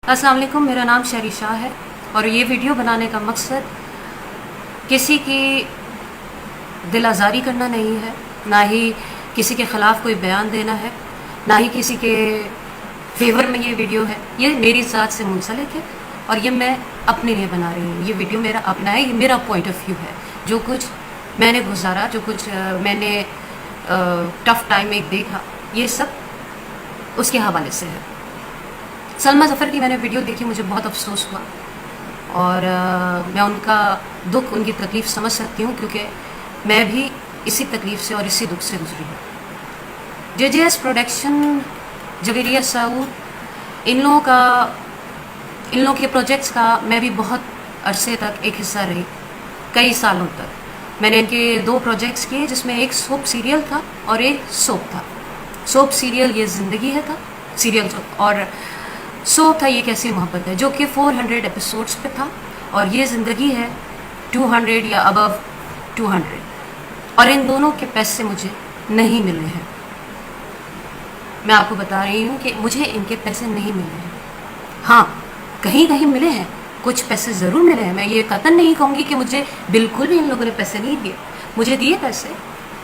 अस्सलाम वालेकुम, मेरा नाम शहरी शाह है और ये वीडियो बनाने का मकसद किसी की दिल आज़ारी करना नहीं है, ना ही किसी के ख़िलाफ़ कोई बयान देना है, ना ही किसी के फेवर में ये वीडियो है। ये मेरी ज़ात से मुंसलिक है और ये मैं अपने लिए बना रही हूँ। ये वीडियो मेरा अपना है, ये मेरा पॉइंट ऑफ व्यू है। जो कुछ मैंने गुजारा, जो कुछ मैंने टफ़ टाइम में देखा, ये सब उसके हवाले से है। सलमा ज़फ़र की मैंने वीडियो देखी, मुझे बहुत अफसोस हुआ और मैं उनका दुख, उनकी तकलीफ़ समझ सकती हूँ क्योंकि मैं भी इसी तकलीफ़ से और इसी दुख से गुजरी हूँ। JJS प्रोडक्शन, जवेरिया सऊद, इन लोगों के प्रोजेक्ट्स का मैं भी बहुत अरसे तक एक हिस्सा रही। कई सालों तक मैंने इनके 2 प्रोजेक्ट्स किए, जिसमें एक सोप सीरियल था और एक सोप था। सोप सीरियल ये ज़िंदगी है था सीरियल, और सोप था ये कैसी मोहब्बत है, जो कि 400 एपिसोड्स पे था, और ये ज़िंदगी है 200 या अबव 200। और इन दोनों के पैसे मुझे नहीं मिले हैं। मैं आपको बता रही हूँ कि मुझे इनके पैसे नहीं मिले हैं। हाँ, कहीं कहीं मिले हैं, कुछ पैसे ज़रूर मिले हैं। मैं ये कतन नहीं कहूँगी कि मुझे बिल्कुल भी इन लोगों ने पैसे नहीं दिए। मुझे दिए पैसे,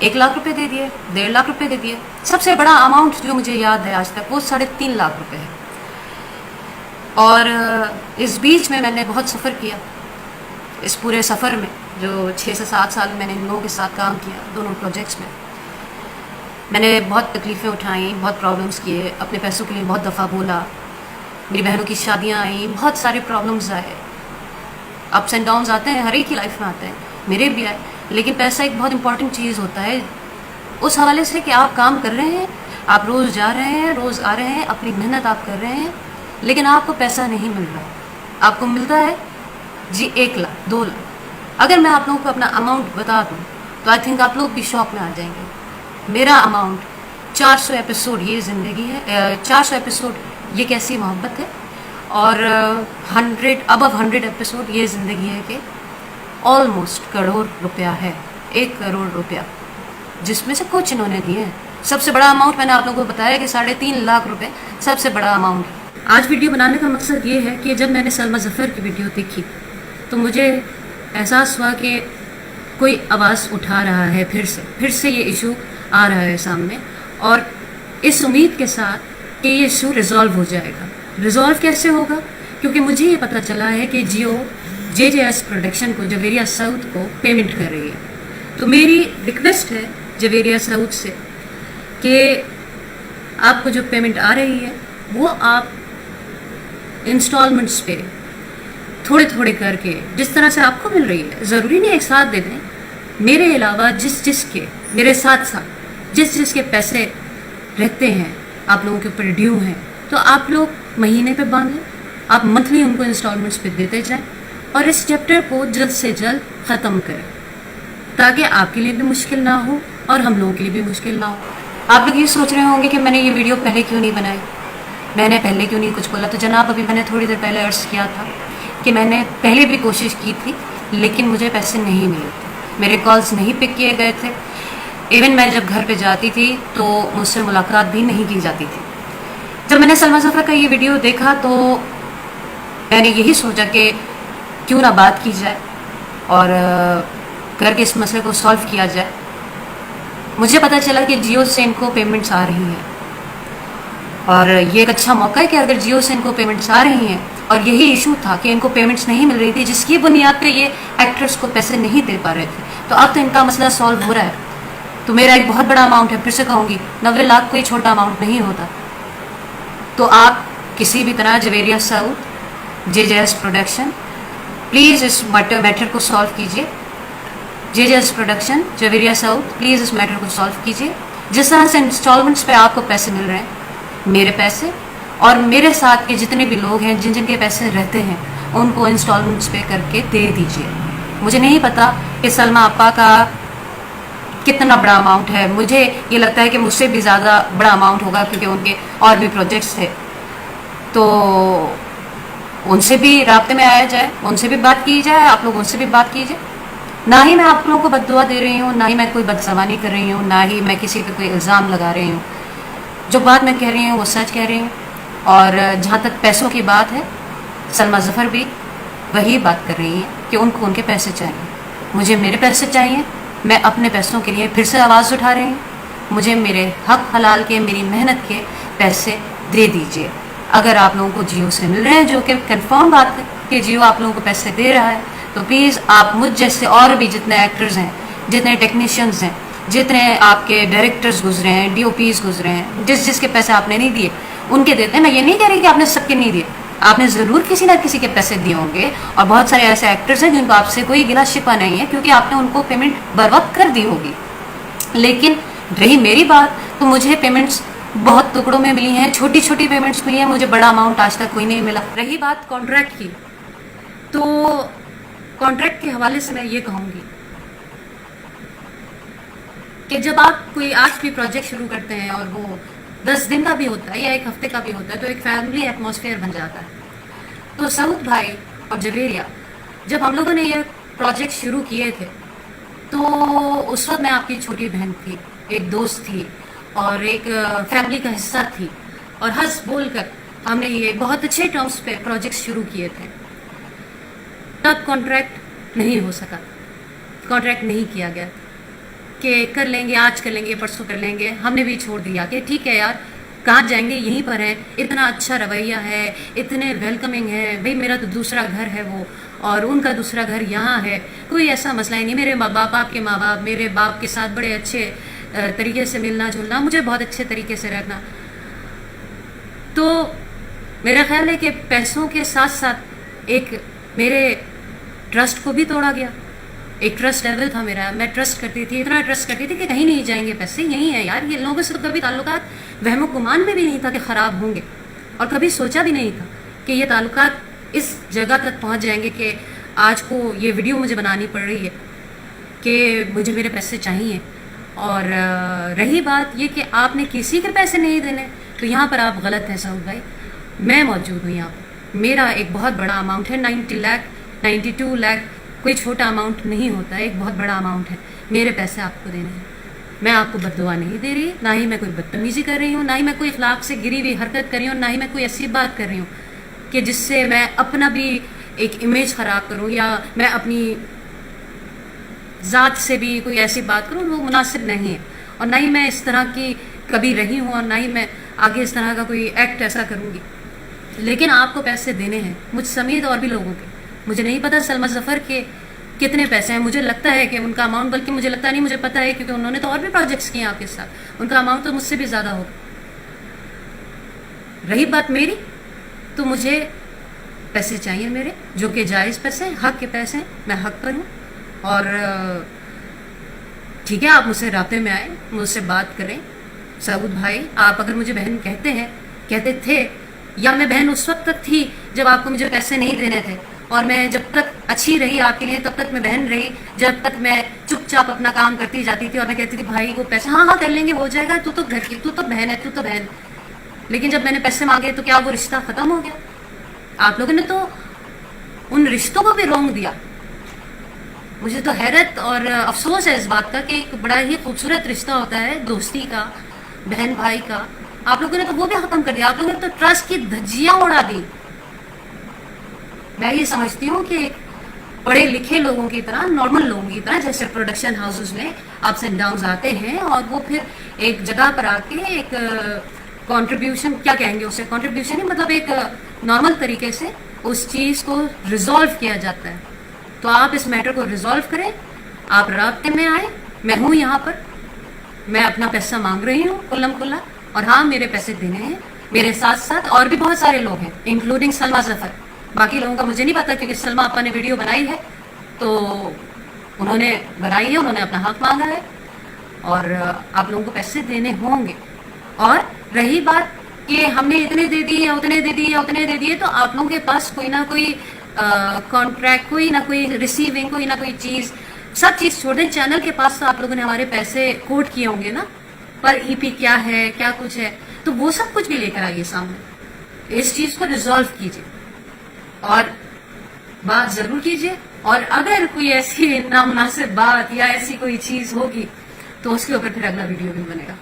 1 लाख रुपए दे दिए, 1.5 लाख रुपए दे दिए। सबसे बड़ा अमाउंट जो मुझे याद है आज तक, वो 3.5 लाख रुपए है। और इस बीच में मैंने बहुत सफ़र किया। इस पूरे सफ़र में जो 6 से 7 साल मैंने इन लोगों के साथ काम किया, दोनों प्रोजेक्ट्स में, मैंने बहुत तकलीफ़ें उठाई, बहुत प्रॉब्लम्स किए, अपने पैसों के लिए बहुत दफ़ा बोला। मेरी बहनों की शादियाँ आई, बहुत सारे प्रॉब्लम्स आए, अप्स एंड डाउन्स आते हैं, हर एक की लाइफ में आते हैं, मेरे भी आए। लेकिन पैसा एक बहुत इंपॉर्टेंट चीज़ होता है, उस हवाले से कि आप काम कर रहे हैं, आप रोज़ जा रहे हैं, रोज़ आ रहे हैं, अपनी मेहनत आप कर रहे हैं, लेकिन आपको पैसा नहीं मिल रहा। आपको मिलता है जी 1 लाख, 2 लाख। अगर मैं आप लोगों को अपना अमाउंट बता दूँ तो आई थिंक आप लोग भी शौक में आ जाएंगे। मेरा अमाउंट 400 एपिसोड ये ज़िंदगी है, 400 एपिसोड ये कैसी मोहब्बत है, और 100 एपिसोड ये ज़िंदगी है कि ऑलमोस्ट करोड़ रुपया है, 1 करोड़ रुपया, जिसमें से कुछ इन्होंने दिए हैं। सबसे बड़ा अमाउंट मैंने आप लोगों को बताया कि 3.5 लाख रुपए सबसे बड़ा अमाउंट है। आज वीडियो बनाने का मकसद ये है कि जब मैंने सलमा ज़फ़र की वीडियो देखी तो मुझे एहसास हुआ कि कोई आवाज़ उठा रहा है, फिर से ये इशू आ रहा है सामने, और इस उम्मीद के साथ कि ये इशू रिज़ॉल्व हो जाएगा। रिज़ॉल्व कैसे होगा? क्योंकि मुझे ये पता चला है कि जियो JJS प्रोडक्शन को, जवेरिया सऊद को पेमेंट कर रही है। तो मेरी रिक्वेस्ट है जवेरिया सऊद से कि आपको जो पेमेंट आ रही है वो आप इंस्टॉलमेंट्स पे थोड़े थोड़े करके, जिस तरह से आपको मिल रही है, ज़रूरी नहीं एक साथ दे दें। मेरे अलावा मेरे साथ साथ जिस के पैसे रहते हैं आप लोगों के ऊपर ड्यू हैं, तो आप लोग महीने पे बांधें, आप मंथली उनको इंस्टॉलमेंट्स पे देते जाएं और इस चैप्टर को जल्द से जल्द ख़त्म करें, ताकि आपके लिए भी मुश्किल ना हो और हम लोगों के लिए भी मुश्किल ना हो। आप लोग ये सोच रहे होंगे कि मैंने ये वीडियो पहले क्यों नहीं बनाई, मैंने पहले क्यों नहीं कुछ बोला। तो जनाब, अभी मैंने थोड़ी देर पहले अर्ज़ किया था कि मैंने पहले भी कोशिश की थी, लेकिन मुझे पैसे नहीं मिले थे, मेरे कॉल्स नहीं पिक किए गए थे। इवन मैं जब घर पे जाती थी तो मुझसे मुलाकात भी नहीं की जाती थी। जब मैंने सलमा ज़फ़र का ये वीडियो देखा तो मैंने यही सोचा कि क्यों ना बात की जाए और करके इस मसले को सॉल्व किया जाए। मुझे पता चला कि जियो से इनको पेमेंट्स आ रही हैं, और ये एक अच्छा मौका है कि अगर जियो से इनको पेमेंट्स आ रही हैं, और यही इशू था कि इनको पेमेंट्स नहीं मिल रही थी, जिसकी बुनियाद पे ये एक्टर्स को पैसे नहीं दे पा रहे थे, तो अब तो इनका मसला सॉल्व हो रहा है। तो मेरा एक बहुत बड़ा अमाउंट है, फिर से कहूँगी 90 लाख कोई छोटा अमाउंट नहीं होता। तो आप किसी भी तरह Javeria Saud, JJS production, please इस मैटर को सॉल्व कीजिए। JJS production, Javeria Saud, please इस मैटर को सॉल्व कीजिए। जिस तरह से इंस्टॉलमेंट्स पे आपको पैसे मिल रहे हैं, मेरे पैसे और मेरे साथ के जितने भी लोग हैं जिन के पैसे रहते हैं, उनको इंस्टॉलमेंट्स पे करके दे दीजिए। मुझे नहीं पता कि सलमा आपा का कितना बड़ा अमाउंट है, मुझे ये लगता है कि मुझसे भी ज़्यादा बड़ा अमाउंट होगा, क्योंकि उनके और भी प्रोजेक्ट्स थे। तो उनसे भी राब्ते में आया जाए, उनसे भी बात की जाए, आप लोग उनसे भी बात कीजिए। ना ही मैं आप लोगों को बद्दुआ दे रही हूँ, ना ही मैं कोई बदज़बानी कर रही हूँ, ना ही मैं किसी पे कोई इल्ज़ाम लगा रही हूँ। जो बात मैं कह रही हूँ वो सच कह रही हूँ। और जहाँ तक पैसों की बात है, सलमा ज़फ़र भी वही बात कर रही हैं कि उनको उनके पैसे चाहिए, मुझे मेरे पैसे चाहिए। मैं अपने पैसों के लिए फिर से आवाज़ उठा रही हूँ, मुझे मेरे हक हलाल के, मेरी मेहनत के पैसे दे दीजिए। अगर आप लोगों को जियो से मिल रहे हैं, जो कि कंफर्म बात है कि जियो आप लोगों को पैसे दे रहा है, तो प्लीज़ आप मुझ जैसे और भी जितने एक्टर्स हैं, जितने टेक्नीशियंस हैं, जितने आपके डायरेक्टर्स गुजरे हैं, DOPs गुजरे हैं, जिसके पैसे आपने नहीं दिए उनके देते हैं। मैं ये नहीं कह रही कि आपने सबके नहीं दिए, आपने ज़रूर किसी ना किसी के पैसे दिए होंगे। और बहुत सारे ऐसे एक्टर्स हैं जिनको आपसे कोई गिला शिकवा नहीं है, क्योंकि आपने उनको पेमेंट बर वक्त कर दी होगी। लेकिन रही मेरी बात, तो मुझे पेमेंट्स बहुत टुकड़ों में मिली हैं, छोटी छोटी पेमेंट्स मिली हैं, मुझे बड़ा अमाउंट आज तक कोई नहीं मिला। रही बात कॉन्ट्रैक्ट की, तो कॉन्ट्रैक्ट के हवाले से मैं ये कहूँगी कि जब आप कोई आज भी प्रोजेक्ट शुरू करते हैं और वो 10 दिन का भी होता है या 1 हफ्ते का भी होता है, तो एक फैमिली एटमॉस्फेयर बन जाता है। तो सऊद भाई और जवेरिया, जब हम लोगों ने ये प्रोजेक्ट शुरू किए थे, तो उस वक्त मैं आपकी छोटी बहन थी, एक दोस्त थी और एक फैमिली का हिस्सा थी, और हंस बोल कर हमने ये बहुत अच्छे टर्म्स पे प्रोजेक्ट शुरू किए थे। तब कॉन्ट्रैक्ट नहीं हो सका, कॉन्ट्रैक्ट नहीं किया गया कि कर लेंगे, आज कर लेंगे, परसों कर लेंगे। हमने भी छोड़ दिया कि ठीक है यार, कहाँ जाएंगे, यहीं पर है, इतना अच्छा रवैया है, इतने वेलकमिंग है, भाई मेरा तो दूसरा घर है वो, और उनका दूसरा घर यहाँ है, कोई ऐसा मसला ही नहीं। मेरे माँ बाप, आपके माँ बाप, मेरे बाप के साथ बड़े अच्छे तरीके से मिलना जुलना, मुझे बहुत अच्छे तरीके से रहना। तो मेरा ख्याल है कि पैसों के साथ साथ एक मेरे ट्रस्ट को भी तोड़ा गया। एक ट्रस्ट लेवल था मेरा, मैं ट्रस्ट करती थी, इतना ट्रस्ट करती थी कि कहीं नहीं जाएंगे पैसे, यही है यार। ये लोगों से तो कभी ताल्लुकात वहमो गुमान में भी नहीं था कि ख़राब होंगे, और कभी सोचा भी नहीं था कि ये ताल्लुकात इस जगह तक पहुंच जाएंगे कि आज को ये वीडियो मुझे बनानी पड़ रही है कि मुझे मेरे पैसे चाहिए। और रही बात ये कि आपने किसी के पैसे नहीं देने, तो यहाँ पर आप गलत हैं सऊद भाई। मैं मौजूद हूँ यहाँ पर, मेरा एक बहुत बड़ा अमाउंट है, 90 लाख 92 लाख, कोई छोटा अमाउंट नहीं होता है, एक बहुत बड़ा अमाउंट है। मेरे पैसे आपको देने हैं, मैं आपको बद्दुआ नहीं दे रही, ना ही मैं कोई बदतमीजी कर रही हूँ, ना ही मैं कोई अखलाक से गिरी हुई हरकत कर रही हूँ, ना ही मैं कोई ऐसी बात कर रही हूँ कि जिससे मैं अपना भी एक इमेज ख़राब करूँ या मैं अपनी ज़ात से भी कोई ऐसी बात करूँ, वो मुनासिब नहीं है। और ना ही मैं इस तरह की कभी रही हूँ, और ना ही मैं आगे इस तरह का कोई एक्ट ऐसा करूँगी। लेकिन आपको पैसे देने हैं, मुझ समेत और भी लोगों के। मुझे नहीं पता सलमा ज़फ़र के कितने पैसे हैं, मुझे लगता है कि उनका अमाउंट, बल्कि मुझे लगता नहीं, मुझे पता है, क्योंकि उन्होंने तो और भी प्रोजेक्ट्स किए आपके साथ, उनका अमाउंट तो मुझसे भी ज़्यादा होगा। रही बात मेरी, तो मुझे पैसे चाहिए मेरे, जो कि जायज़ पैसे, हक के पैसे, मैं हक पर हूँ। और ठीक है, आप मुझसे राब्ते में आए, मुझसे बात करें। सऊद भाई, आप अगर मुझे बहन कहते थे, या मैं बहन उस वक्त तक थी जब आपको मुझे पैसे नहीं देने थे, और मैं जब तक अच्छी रही आपके लिए तब तक मैं बहन रही, जब तक मैं चुपचाप अपना काम करती जाती थी और मैं कहती थी भाई वो पैसे हाँ कर लेंगे, हो जाएगा, तू तो घर की, तू तो बहन है, तू तो बहन। लेकिन जब मैंने पैसे मांगे तो क्या वो रिश्ता खत्म हो गया? आप लोगों ने तो उन रिश्तों को भी रोंग दिया। मुझे तो हैरत और अफसोस है इस बात का कि एक बड़ा ही खूबसूरत रिश्ता होता है दोस्ती का, बहन भाई का, आप लोगों ने तो वो भी खत्म कर दिया। आप लोगों ने तो ट्रस्ट की धज्जियां उड़ा दी। मैं ये समझती हूँ कि पढ़े लिखे लोगों की तरह, नॉर्मल लोगों की तरह, जैसे प्रोडक्शन हाउसेस में अप्स एंड डाउन्स आते हैं, और वो फिर एक जगह पर आके एक कंट्रीब्यूशन, क्या कहेंगे उसे, कंट्रीब्यूशन ही मतलब एक नॉर्मल तरीके से उस चीज़ को रिजॉल्व किया जाता है। तो आप इस मैटर को रिजॉल्व करें, आप राब्ते में आए, मैं हूँ यहाँ पर, मैं अपना पैसा मांग रही हूँ खुल्लम खुल्ला, और हाँ मेरे पैसे देने हैं। मेरे साथ साथ और भी बहुत सारे लोग हैं, इंक्लूडिंग सलमा ज़फ़र। बाकी लोगों का मुझे नहीं पता, क्योंकि सलमा आपा ने वीडियो बनाई है तो उन्होंने बनाई है, उन्होंने अपना हक मांगा है, और आप लोगों को पैसे देने होंगे। और रही बात कि हमने इतने दे दिए, उतने दे दिए, उतने दे दिए, तो आप लोगों के पास कोई ना कोई कॉन्ट्रैक्ट, कोई ना कोई रिसीविंग, कोई ना कोई चीज़, सब चीज़ छोड़ दें, चैनल के पास तो आप लोगों ने हमारे पैसे कोट किए होंगे ना, पर EP क्या है, क्या कुछ है, तो वो सब कुछ भी लेकर आइए सामने। इस चीज़ को रिजॉल्व कीजिए और बात ज़रूर कीजिए। और अगर कोई ऐसी नामुनासिब बात या ऐसी कोई चीज़ होगी तो उसके ऊपर फिर अगला वीडियो भी बनेगा।